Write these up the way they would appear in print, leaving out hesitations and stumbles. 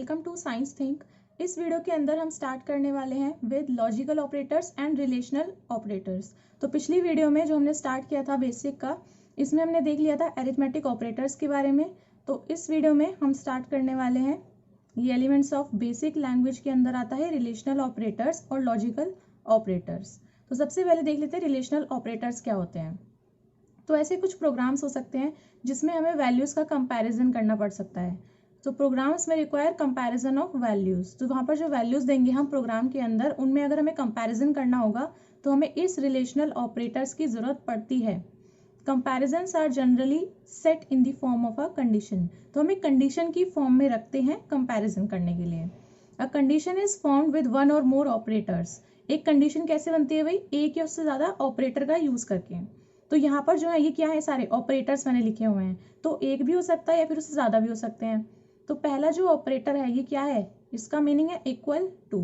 Welcome to science think. इस video के अंदर हम स्टार्ट करने वाले हैं with logical operators and relational operators. तो पिछली वीडियो में जो हमने स्टार्ट किया था बेसिक का, इसमें हमने देख लिया था अरिथमेटिक ऑपरेटर्स के बारे में। तो इस वीडियो में हम स्टार्ट करने वाले हैं, ये एलिमेंट्स ऑफ बेसिक लैंग्वेज के अंदर आता है रिलेशनल ऑपरेटर्स और लॉजिकल ऑपरेटर्स। तो सबसे पहले देख लेते हैं रिलेशनल ऑपरेटर्स क्या होते हैं। तो ऐसे कुछ प्रोग्राम्स हो सकते हैं जिसमें हमें वैल्यूज़ का कंपैरिजन करना पड़ सकता है। तो प्रोग्राम्स में रिक्वायर कंपैरिजन ऑफ वैल्यूज़, तो वहाँ पर जो वैल्यूज़ देंगे हम प्रोग्राम के अंदर, उनमें अगर हमें कंपैरिजन करना होगा तो हमें इस रिलेशनल ऑपरेटर्स की ज़रूरत पड़ती है। Comparisons are generally set in the form of a condition, तो हम एक कंडीशन की फॉर्म में रखते हैं कंपैरिजन करने के लिए। A condition is formed with one और मोर ऑपरेटर्स। एक कंडीशन कैसे बनती है भाई? एक या उससे ज़्यादा ऑपरेटर का यूज़ करके। तो यहाँ पर जो है ये क्या है, सारे ऑपरेटर्स मैंने लिखे हुए हैं, तो एक भी हो सकता है या फिर उससे ज़्यादा भी हो सकते हैं। तो पहला जो ऑपरेटर है ये क्या है, इसका मीनिंग है इक्वल टू,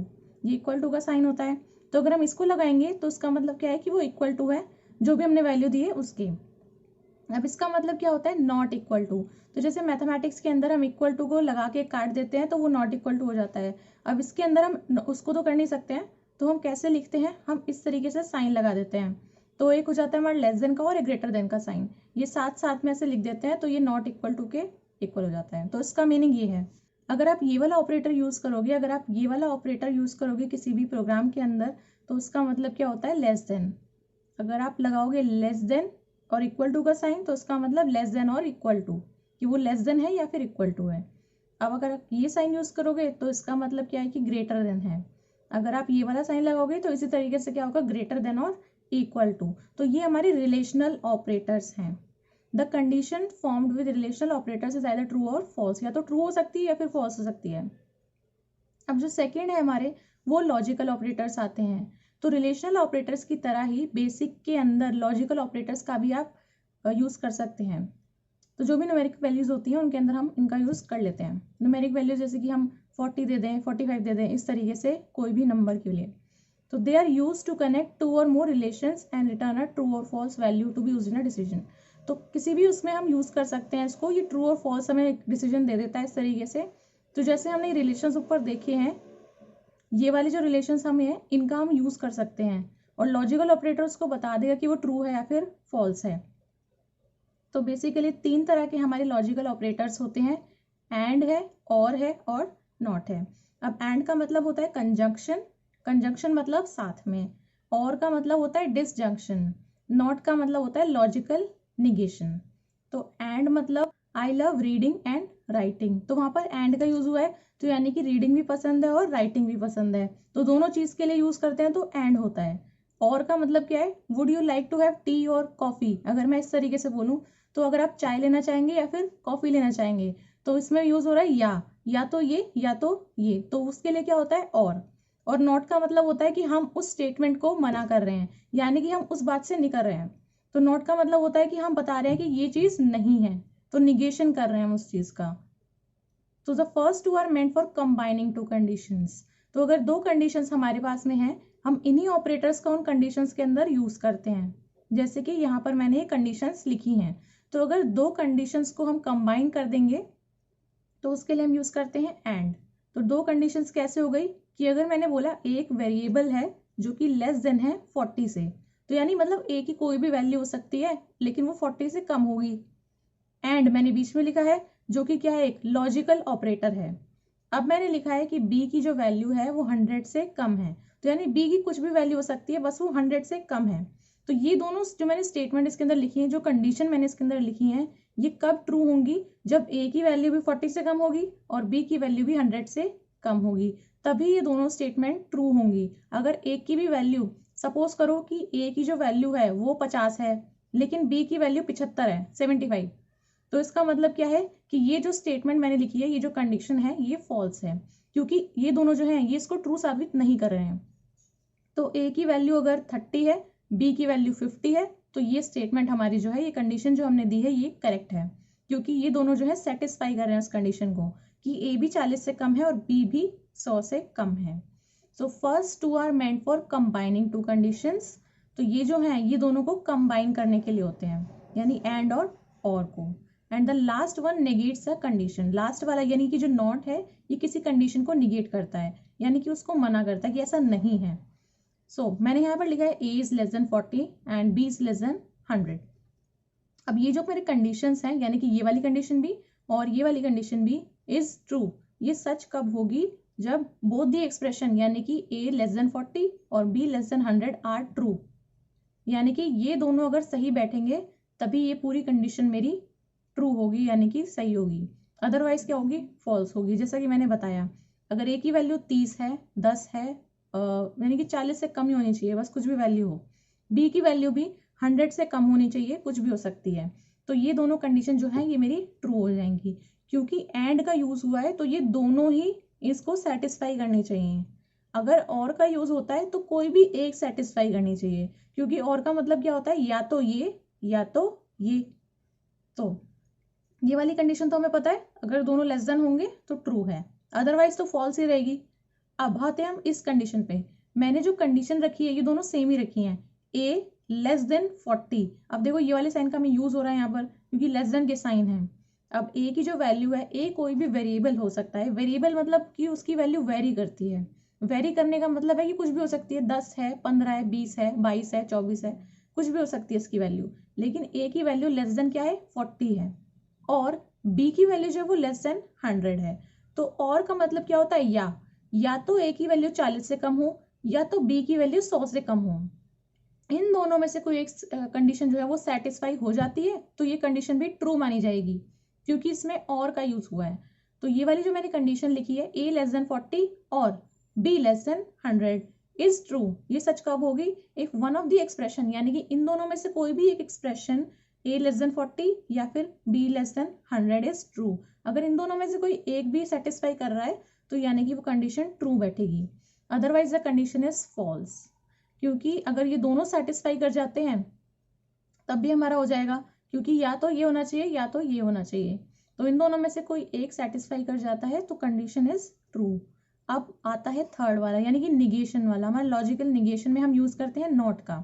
ये इक्वल टू का साइन होता है। तो अगर हम इसको लगाएंगे तो इसका मतलब क्या है कि वो इक्वल टू है, जो भी हमने वैल्यू दी है उसकी। अब इसका मतलब क्या होता है, नॉट इक्वल टू। तो जैसे मैथमेटिक्स के अंदर हम इक्वल टू को लगा के काट देते हैं तो वो नॉट इक्वल टू हो जाता है। अब इसके अंदर हम उसको तो कर नहीं सकते हैं, तो हम कैसे लिखते हैं, हम इस तरीके से साइन लगा देते हैं। तो एक हो जाता है हमारा लेस देन का और एक ग्रेटर देन का साइन, ये साथ साथ में ऐसे लिख देते हैं तो ये नॉट इक्वल टू के इक्वल हो जाता है। तो इसका मीनिंग ये है, अगर आप ये वाला ऑपरेटर यूज करोगे, अगर आप ये वाला ऑपरेटर यूज करोगे किसी भी प्रोग्राम के अंदर, तो उसका मतलब क्या होता है, लेस देन। अगर आप लगाओगे लेस देन और इक्वल टू का साइन, तो इसका मतलब लेस देन और इक्वल टू, कि वो लेस देन है या फिर इक्वल टू है। अब अगर आप ये साइन यूज करोगे तो इसका मतलब क्या है कि ग्रेटर देन है। अगर आप ये वाला साइन लगाओगे तो इसी तरीके से क्या होगा, ग्रेटर देन और इक्वल टू। तो ये हमारे रिलेशनल ऑपरेटर्स हैं। The condition formed with relational operators is either true or false, या तो ट्रू हो सकती है या फिर फॉल्स हो सकती है। अब जो सेकेंड है हमारे, वो लॉजिकल ऑपरेटर्स आते हैं। तो रिलेशनल ऑपरेटर्स की तरह ही बेसिक के अंदर लॉजिकल ऑपरेटर्स का भी आप यूज कर सकते हैं। तो जो भी न्यूमेरिक वैल्यूज होती हैं उनके अंदर हम इनका यूज कर लेते हैं। न्यूमेरिक वैल्यूज जैसे कि हम 40 दे दें, 45 दे दें, इस तरीके से कोई भी नंबर के लिए। तो they are used to connect two or more relations and return a true or false value to be used in a decision. तो किसी भी उसमें हम यूज कर सकते हैं इसको, ये ट्रू और फॉल्स हमें एक डिसीजन दे देता है इस तरीके से। तो जैसे हमने रिलेशंस ऊपर देखे हैं, ये वाले जो रिलेशंस हमें हैं इनका हम यूज कर सकते हैं, और लॉजिकल ऑपरेटर्स को बता देगा कि वो ट्रू है या फिर फॉल्स है। तो बेसिकली तीन तरह के हमारे लॉजिकल ऑपरेटर्स होते हैं, एंड है और नॉट है। अब एंड का मतलब होता है कंजंक्शन, कंजंक्शन मतलब साथ में, और का मतलब होता है डिसजंक्शन, नॉट का मतलब होता है लॉजिकल निगेशन। तो एंड मतलब I love reading and writing, तो वहां पर एंड का यूज हुआ है, तो यानी कि रीडिंग भी पसंद है और राइटिंग भी पसंद है, तो दोनों चीज के लिए यूज करते हैं तो एंड होता है। और का मतलब क्या है, would you like to have tea और कॉफी, अगर मैं इस तरीके से बोलूं, तो अगर आप चाय लेना चाहेंगे या फिर कॉफी लेना चाहेंगे, तो इसमें यूज हो रहा है या तो ये या तो ये, तो उसके लिए क्या होता है और नॉट का मतलब होता है कि हम उस स्टेटमेंट को मना कर रहे हैं, यानी कि हम उस बात से नहीं कर रहे हैं। तो नॉट का मतलब होता है कि हम बता रहे हैं कि ये चीज नहीं है, तो निगेशन कर रहे हैं हम उस चीज का। तो the first two are meant for combining two conditions. तो अगर दो कंडीशंस हमारे पास में हैं, हम इन्हीं ऑपरेटर्स का उन कंडीशंस के अंदर यूज करते हैं। जैसे कि यहाँ पर मैंने ये कंडीशंस लिखी हैं, तो अगर दो कंडीशंस को हम कंबाइन कर देंगे तो उसके लिए हम यूज करते हैं एंड। तो दो कंडीशंस कैसे हो गई कि अगर मैंने बोला एक वेरिएबल है जो कि लेस देन है 40 से, तो यानी मतलब ए की कोई भी वैल्यू हो सकती है लेकिन वो 40 से कम होगी। एंड मैंने बीच में लिखा है जो कि क्या है, एक लॉजिकल ऑपरेटर है। अब मैंने लिखा है कि बी की जो वैल्यू है वो 100 से कम है, तो यानी बी की कुछ भी वैल्यू हो सकती है, बस वो 100 से कम है। तो ये दोनों जो मैंने स्टेटमेंट इसके अंदर लिखी है, जो कंडीशन मैंने इसके अंदर लिखी है, ये कब ट्रू होंगी, जब ए की वैल्यू भी 40 से कम होगी और बी की वैल्यू भी 100 से कम होगी, तभी ये दोनों स्टेटमेंट ट्रू होंगी। अगर ए की भी वैल्यू, सपोज करो कि ए की जो वैल्यू है वो 50 है लेकिन बी की वैल्यू 75 है, 75, तो इसका मतलब क्या है कि ये जो स्टेटमेंट मैंने लिखी है, ये जो कंडीशन है, ये फॉल्स है, क्योंकि ये दोनों जो है ये इसको ट्रू साबित नहीं कर रहे हैं। तो ए की वैल्यू अगर 30 है, बी की वैल्यू 50 है, तो ये स्टेटमेंट हमारी जो है, ये कंडीशन जो हमने दी है ये करेक्ट है, क्योंकि ये दोनों जो है सेटिस्फाई कर रहे हैं उस कंडीशन को कि ए भी 40 से कम है और बी भी 100 से कम है। So first two are meant for combining two conditions. तो ये जो है ये दोनों को कंबाइन करने के लिए होते हैं, यानी एंड और को। And the last one negates a condition. Last वाला यानी कि जो नॉट है ये किसी कंडीशन को निगेट करता है, यानी कि उसको मना करता है कि ऐसा नहीं है। मैंने यहाँ पर लिखा है a is less than 40 and b is less than 100। अब ये जो मेरे कंडीशंस हैं, यानी कि ये वाली कंडीशन भी और ये वाली कंडीशन भी इज ट्रू, ये सच कब होगी? जब बोथ दी एक्सप्रेशन यानी कि a लेस देन 40 और b less than 100 are true, यानी कि ये दोनों अगर सही बैठेंगे तभी ये पूरी कंडीशन मेरी ट्रू होगी, यानी कि सही होगी। अदरवाइज क्या होगी? फॉल्स होगी। जैसा कि मैंने बताया, अगर a की वैल्यू 30 है, 10 है, यानी कि 40 से कम ही होनी चाहिए, बस कुछ भी वैल्यू हो। b की वैल्यू भी 100 से कम होनी चाहिए, कुछ भी हो सकती है। तो ये दोनों कंडीशन जो है ये मेरी ट्रू हो जाएंगी। क्योंकि एंड का यूज हुआ है तो ये दोनों ही इसको सेटिस्फाई करनी चाहिए। अगर और का यूज होता है तो कोई भी एक सेटिस्फाई करनी चाहिए, क्योंकि और का मतलब क्या होता है? या तो ये या तो ये। तो ये वाली कंडीशन तो हमें पता है, अगर दोनों लेस देन होंगे तो ट्रू है, अदरवाइज तो फॉल्स ही रहेगी। अब आते हैं हम इस कंडीशन पे। मैंने जो कंडीशन रखी है ये दोनों सेम ही रखी हैं, a लेस देन 40। अब देखो ये वाले साइन का हमें यूज हो रहा है यहाँ पर, क्योंकि लेस देन के साइन है। अब a की जो वैल्यू है, a कोई भी वेरिएबल हो सकता है। वेरिएबल मतलब कि उसकी वैल्यू वेरी करती है। वेरी करने का मतलब है कि कुछ भी हो सकती है, 10 है, 15 है, 20 है, 22 है, 24 है, कुछ भी हो सकती है इसकी वैल्यू। लेकिन a की वैल्यू लेस देन क्या है? 40 है, और b की वैल्यू जो है वो लेस देन 100 है। तो और का मतलब क्या होता है? या तो a की वैल्यू 40 से कम हो या तो b की वैल्यू 100 से कम हो। इन दोनों में से कोई एक कंडीशन जो है वो सेटिस्फाई हो जाती है तो ये कंडीशन भी ट्रू मानी जाएगी, क्योंकि इसमें और का यूज हुआ है। तो ये वाली जो मैंने कंडीशन लिखी है, a लेस देन 40 और b less than 100 is true, ये सच कब होगी? If one of the expression, यानी कि इन दोनों में से कोई भी एक एक्सप्रेशन a लेस देन 40 या फिर b less than 100 is true. अगर इन दोनों में से कोई एक भी सेटिस्फाई कर रहा है तो यानी कि वो कंडीशन ट्रू बैठेगी, otherwise the condition is false. क्योंकि अगर ये दोनों सेटिस्फाई कर जाते हैं तब भी हमारा हो जाएगा, क्योंकि या तो ये होना चाहिए या तो ये होना चाहिए। तो इन दोनों में से कोई एक सेटिस्फाई कर जाता है तो कंडीशन इज ट्रू। अब आता है थर्ड वाला, यानी कि निगेशन वाला। हमारा लॉजिकल निगेशन में हम यूज करते हैं नॉट का।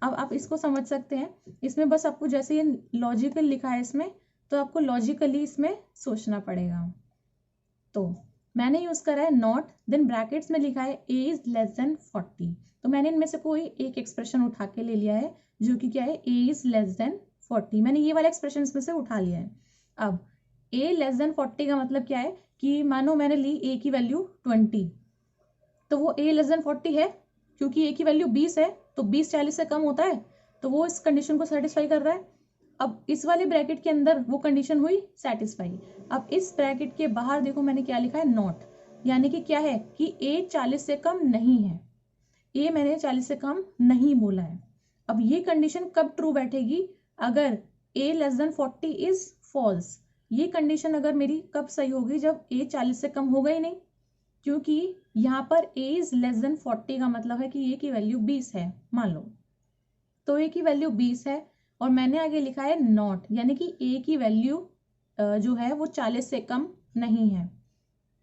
अब आप इसको समझ सकते हैं, इसमें बस आपको जैसे ये लॉजिकल लिखा है इसमें, तो आपको लॉजिकली इसमें सोचना पड़ेगा। तो मैंने यूज करा है नॉट, देन ब्रैकेट्स में लिखा है a इज लेस देन 40। तो मैंने इनमें से कोई एक एक्सप्रेशन उठा के ले लिया है जो कि क्या है? a is less than 40। मैंने ये वाला एक्सप्रेशन इसमें से उठा लिया है। अब a लेस देन 40 का मतलब क्या है कि मानो मैंने ली a की वैल्यू 20, तो वो a लेस देन 40 है, क्योंकि a की वैल्यू 20 है तो 20 40 से कम होता है, तो वो इस कंडीशन को सेटिस्फाई कर रहा है। अब इस वाले ब्रैकेट के अंदर वो कंडीशन हुई सेटिस्फाई। अब इस ब्रैकेट के बाहर देखो मैंने क्या लिखा है? नॉट, यानी कि क्या है कि a 40 से कम नहीं है। a मैंने 40 से कम नहीं बोला है। अब ये कंडीशन कब ट्रू बैठेगी? अगर a less than 40 is false. ये कंडीशन अगर मेरी कब सही होगी? जब a 40 से कम होगा ही नहीं, क्योंकि यहाँ पर a इज लेस देन 40 का मतलब है कि a की वैल्यू 20 है मान लो। तो a की वैल्यू 20 है और मैंने आगे लिखा है नॉट, यानी कि a की वैल्यू जो है वो 40 से कम नहीं है।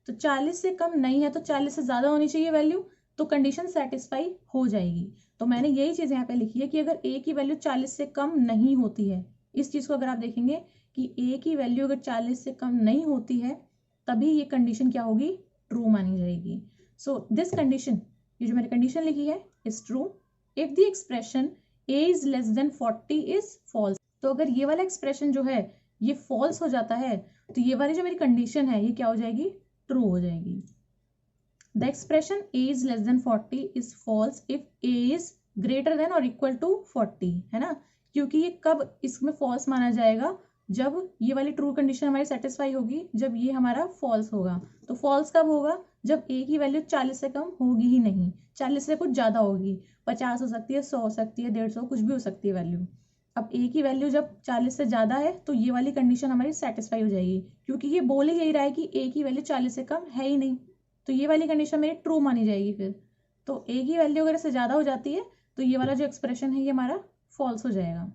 तो 40 से कम नहीं है तो 40 से ज्यादा होनी चाहिए वैल्यू, तो कंडीशन सेटिस्फाई हो जाएगी। तो मैंने यही चीज यहाँ पे लिखी है कि अगर a की वैल्यू 40 से कम नहीं होती है, इस चीज को अगर आप देखेंगे कि a की वैल्यू अगर 40 से कम नहीं होती है तभी ये कंडीशन क्या होगी? ट्रू मानी जाएगी। सो दिस कंडीशन, ये जो मैंने कंडीशन लिखी है, is true if the expression a is less than 40 is false. तो अगर ये वाला एक्सप्रेशन जो है ये फॉल्स हो जाता है तो ये वाली जो मेरी कंडीशन है ये क्या हो जाएगी? ट्रू हो जाएगी। The expression a is less than 40 is false if a is greater than और इक्वल टू 40, है ना? क्योंकि ये कब इसमें फॉल्स माना जाएगा? जब ये वाली ट्रू कंडीशन हमारी सेटिस्फाई होगी, जब ये हमारा फॉल्स होगा। तो फॉल्स कब होगा? जब a की वैल्यू 40 से कम होगी ही नहीं, 40 से कुछ ज्यादा होगी, 50 हो सकती है, 100 हो सकती है, 150, कुछ भी हो सकती है वैल्यू। अब a की वैल्यू जब 40 से ज्यादा है तो ये वाली कंडीशन हमारी सेटिस्फाई हो जाएगी, क्योंकि ये बोल ही यही रहा है कि a की वैल्यू 40 से कम है ही नहीं, तो ये वाली कंडीशन मेरी ट्रू मानी जाएगी। फिर तो a की वैल्यू अगर इससे ज्यादा हो जाती है तो ये वाला जो एक्सप्रेशन है ये हमारा फॉल्स हो जाएगा।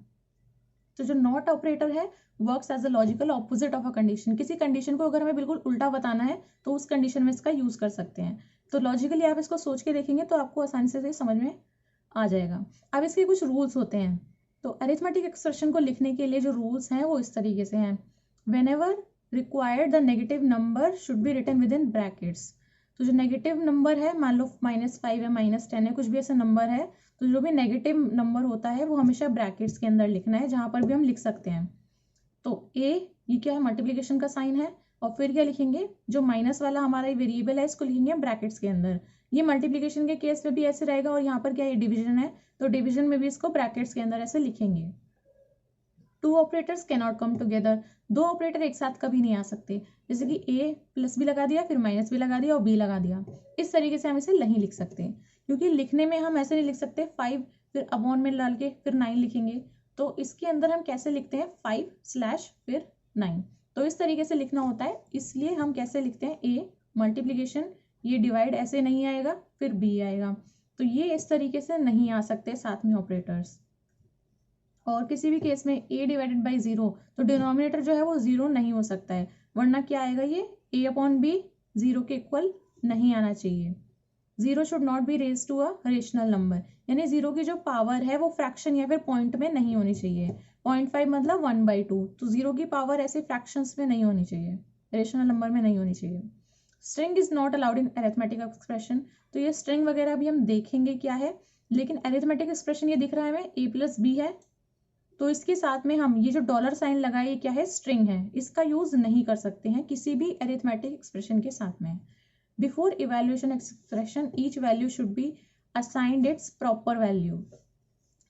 तो जो नॉट ऑपरेटर है works as a logical opposite of a condition. किसी कंडीशन को अगर हमें बिल्कुल उल्टा बताना है तो उस कंडीशन में इसका यूज कर सकते हैं। तो लॉजिकली आप इसको सोच के देखेंगे तो आपको आसानी से समझ में आ जाएगा। अब इसके कुछ रूल्स होते हैं। तो अरिथमेटिक एक्सप्रेशन को लिखने के लिए जो रूल्स हैं वो इस तरीके से हैं। Whenever required the negative number should be written within brackets. तो जो नेगेटिव नंबर है, मान लो -5 है, -10 है, कुछ भी ऐसा नंबर है, तो जो भी नेगेटिव नंबर होता है वो हमेशा ब्रैकेट्स के अंदर लिखना है, जहां पर भी हम लिख सकते हैं। तो ए, ये क्या है, मल्टीप्लिकेशन का साइन है, और फिर क्या लिखेंगे, जो माइनस वाला हमारा वेरिएबल है इसको लिखेंगे ब्रैकेट्स के अंदर। ये मल्टीप्लिकेशन के केस में भी ऐसे रहेगा, और यहाँ पर क्या है, डिवीजन है, तो डिवीजन में भी इसको ब्रैकेट्स के अंदर ऐसे लिखेंगे। Two operators can not come together, दो ऑपरेटर एक साथ कभी नहीं आ सकते। जैसे कि ए प्लस भी लगा दिया, फिर माइनस भी लगा दिया, और बी लगा दिया, इस तरीके से हम इसे नहीं लिख सकते, क्योंकि लिखने में हम ऐसे नहीं लिख सकते 5 फिर अपॉन में डाल के फिर 9 लिखेंगे। तो इसके अंदर हम कैसे लिखते हैं, 5 फिर 9, तो इस तरीके से लिखना होता है। इसलिए हम कैसे लिखते हैं, ए मल्टीप्लीकेशन, ये डिवाइड ऐसे नहीं आएगा, फिर बी आएगा, तो ये इस तरीके से नहीं आ सकते साथ में ऑपरेटर्स। और किसी भी केस में a डिवाइडेड बाई 0, तो डिनोमिनेटर जो है वो 0 नहीं हो सकता है, वरना क्या आएगा, ये a अपॉन बी 0 के इक्वल नहीं आना चाहिए। 0 should not be raise to a rational number, यानी 0 की जो पावर है वो फ्रैक्शन या फिर पॉइंट में नहीं होनी चाहिए। 0.5 मतलब 1/2, तो 0 की पावर ऐसे फ्रैक्शंस में नहीं होनी चाहिए, रेशनल नंबर में नहीं होनी चाहिए। String is not allowed in arithmetic expression, तो ये स्ट्रिंग वगैरह भी हम देखेंगे क्या है, लेकिन अरिथमेटिक एक्सप्रेशन ये दिख रहा है हमें a प्लस बी है, तो इसके साथ में हम ये जो डॉलर साइन लगाए, ये क्या है, स्ट्रिंग है, इसका यूज नहीं कर सकते हैं किसी भी अरिथमेटिक एक्सप्रेशन के साथ में। Before evaluation expression each value should be assigned it's proper value.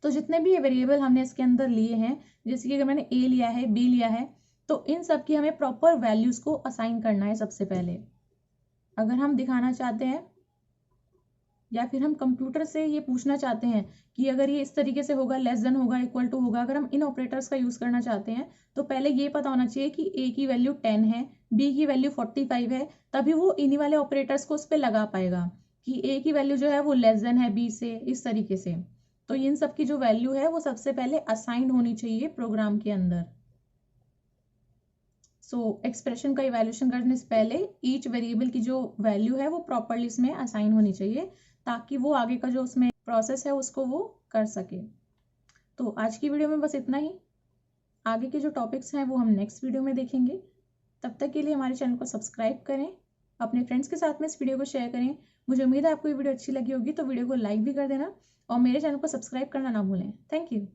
तो जितने भी वेरिएबल हमने इसके अंदर लिए हैं, जैसे कि अगर मैंने ए लिया है, बी लिया है, तो इन सब की हमें प्रॉपर वैल्यूज को असाइन करना है सबसे पहले। अगर हम दिखाना चाहते हैं या फिर हम कंप्यूटर से ये पूछना चाहते हैं कि अगर ये इस तरीके से होगा, लेस देन होगा, इक्वल टू होगा, अगर हम इन ऑपरेटर्स का यूज करना चाहते हैं, तो पहले ये पता होना चाहिए कि a की वैल्यू 10 है, b की वैल्यू 45 है, तभी वो इन्हीं वाले ऑपरेटर्स को उस पर लगा पाएगा कि a की वैल्यू जो है वो लेस देन है b से, इस तरीके से। तो इन सब की जो वैल्यू है वो सबसे पहले असाइंड होनी चाहिए प्रोग्राम के अंदर। सो एक्सप्रेशन का इवैल्यूएशन करने से पहले ईच वेरिएबल की जो वैल्यू है वो प्रॉपरली इसमें असाइन होनी चाहिए, ताकि वो आगे का जो उसमें प्रोसेस है उसको वो कर सके। तो आज की वीडियो में बस इतना ही, आगे के जो टॉपिक्स हैं वो हम नेक्स्ट वीडियो में देखेंगे। तब तक के लिए हमारे चैनल को सब्सक्राइब करें, अपने फ्रेंड्स के साथ में इस वीडियो को शेयर करें। मुझे उम्मीद है आपको ये वीडियो अच्छी लगी होगी, तो वीडियो को लाइक भी कर देना और मेरे चैनल को सब्सक्राइब करना ना भूलें। Thank you.